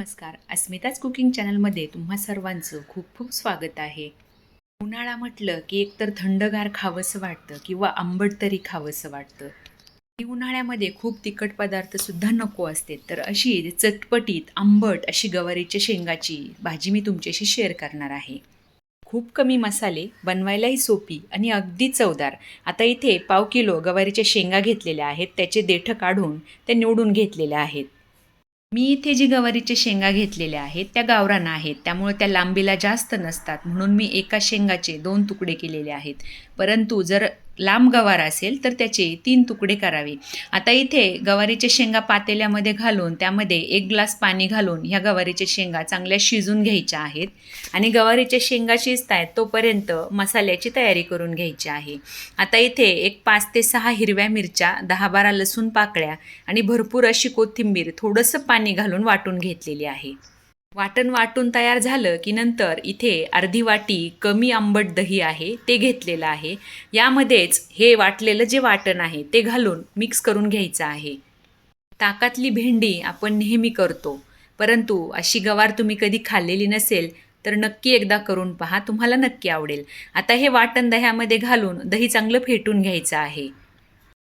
नमस्कार. अस्मिताच कुकिंग चॅनलमध्ये तुम्हा सर्वांचं खूप खूप स्वागत आहे. उन्हाळा म्हटलं की एकतर थंडगार खावंसं वाटतं किंवा आंबट तरी खावंसं वाटतं. आणि उन्हाळ्यामध्ये खूप तिखट पदार्थसुद्धा नको असते, तर अशी चटपटीत आंबट अशी गवारीच्या शेंगाची भाजी मी तुमच्याशी शेअर करणार आहे. खूप कमी मसाले, बनवायलाही सोपी आणि अगदी चवदार. आता इथे पाव किलो गवारीच्या शेंगा घेतलेल्या आहेत. त्याचे देठं काढून ते निवडून घेतलेल्या आहेत. मी इथे जी गवारीच्या शेंगा घेतलेल्या आहेत त्या गावरान आहेत, त्यामुळे त्या लांबीला जास्त नसतात, म्हणून मी एका शेंगाचे 2 तुकडे केलेले आहेत. परंतु जर लांब गवार असेल तर त्याचे 3 तुकडे करावे. आता इथे गवारीच्या शेंगा पातेल्यामध्ये घालून त्यामध्ये 1 ग्लास पाणी घालून ह्या गवारीच्या शेंगा चांगल्या शिजून घ्यायच्या आहेत आणि गवारीच्या शेंगा शिजतायत तोपर्यंत मसाल्याची तयारी करून घ्यायची आहे. आता इथे एक 5 ते 6 हिरव्या मिरच्या, 10-12 लसूण पाकळ्या आणि भरपूर अशी कोथिंबीर थोडंसं पाणी घालून वाटून घेतलेली आहे. वाटून तयार झालं की नंतर इथे अर्धी वाटी कमी आंबट दही आहे ते घेतलेलं आहे. यामध्येच हे वाटलेलं जे वाटण आहे ते घालून मिक्स करून घ्यायचं आहे. ताकातली भेंडी आपण नेहमी करतो, परंतु अशी गवार तुम्ही कधी खाल्लेली नसेल तर नक्की एकदा करून पहा, तुम्हाला नक्की आवडेल. आता हे वाटण दह्यामध्ये घालून दही चांगलं फेटून घ्यायचं आहे.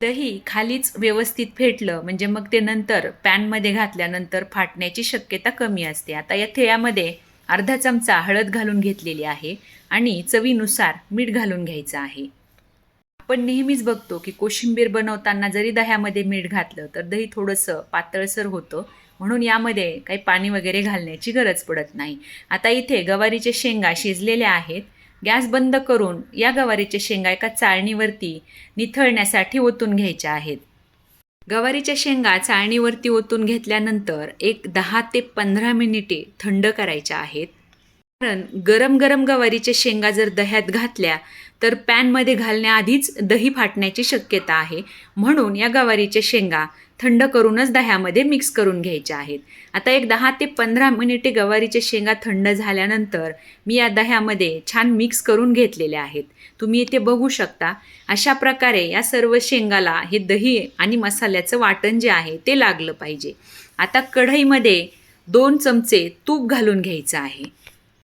दही खालीच व्यवस्थित फेटलं म्हणजे मग ते नंतर पॅनमध्ये घातल्यानंतर फाटण्याची शक्यता कमी असते. आता यामध्ये अर्धा चमचा हळद घालून घेतलेली आहे आणि चवीनुसार मीठ घालून घ्यायचं आहे. आपण नेहमीच बघतो की कोशिंबीर बनवताना जरी दह्यामध्ये मीठ घातलं तर दही थोडंसं पातळसर होतं, म्हणून यामध्ये काही पाणी वगैरे घालण्याची गरज पडत नाही. आता इथे गवारीच्या शेंगा शिजलेल्या आहेत. गॅस बंद करून या गवारीच्या शेंगा एका चाळणीवरती निथळण्यासाठी ओतून घ्यायच्या आहेत. गवारीच्या शेंगा चाळणीवरती ओतून घेतल्यानंतर एक 10 ते 15 मिनिटे थंड करायच्या आहेत. कारण गरम गरम गवारीच्या शेंगा जर दह्यात घातल्या तर पॅनमध्ये घालण्याआधीच दही फाटण्याची शक्यता आहे, म्हणून या गवारीच्या शेंगा थंड करूनच दह्यामध्ये मिक्स करून घ्यायच्या आहेत. आता एक 10 ते 15 मिनिटे गवारीच्या शेंगा थंड झाल्यानंतर मी या दह्यामध्ये छान मिक्स करून घेतलेल्या आहेत. तुम्ही इथे बघू शकता, अशा प्रकारे या सर्व शेंगाला हे दही आणि मसाल्याचं वाटण जे आहे ते लागलं पाहिजे. आता कढईमध्ये 2 चमचे तूप घालून घ्यायचं आहे.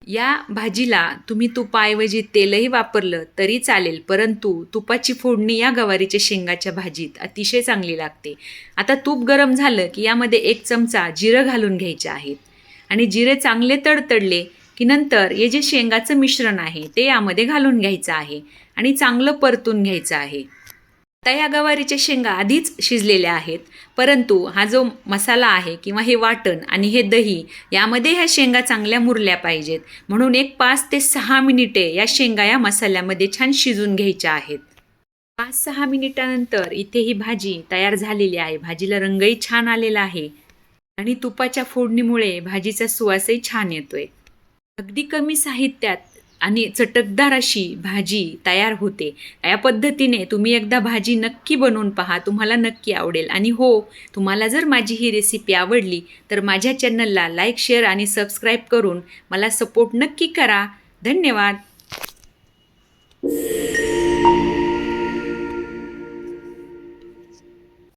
या भाजीला तुम्ही तुपाऐवजी तेलही वापरलं तरी चालेल, परंतु तुपाची फोडणी या गवारीच्या शेंगाच्या भाजीत अतिशय चांगली लागते. आता तूप गरम झालं की यामध्ये 1 चमचा जिरं घालून घ्यायचे आहेत आणि जिरे चांगले तडतडले की नंतर हे जे शेंगाचं मिश्रण आहे ते यामध्ये घालून घ्यायचं आहे आणि चांगलं परतून घ्यायचं आहे. आता या गवारीच्या शेंगा आधीच शिजलेल्या आहेत, परंतु हा जो मसाला आहे किंवा हे वाटण आणि हे दही यामध्ये ह्या शेंगा चांगल्या मुरल्या पाहिजेत, म्हणून एक 5 ते 6 मिनिटे या शेंगा या मसाल्यामध्ये छान शिजून घ्यायच्या आहेत. 5-6 मिनिटानंतर इथे ही भाजी तयार झालेली आहे. भाजीला रंगही छान आलेला आहे आणि तुपाच्या फोडणीमुळे भाजीचा सुवासही छान येतोय. अगदी कमी साहित्यात आणि चटकदार अशी भाजी तयार होते. या पद्धतीने तुम्ही एकदा भाजी नक्की बनवून पहा, तुम्हाला नक्की आवडेल. आणि हो, तुम्हाला जर माझी ही रेसिपी आवडली तर माझ्या चॅनलला लाईक, शेअर आणि सबस्क्राईब करून मला सपोर्ट नक्की करा. धन्यवाद.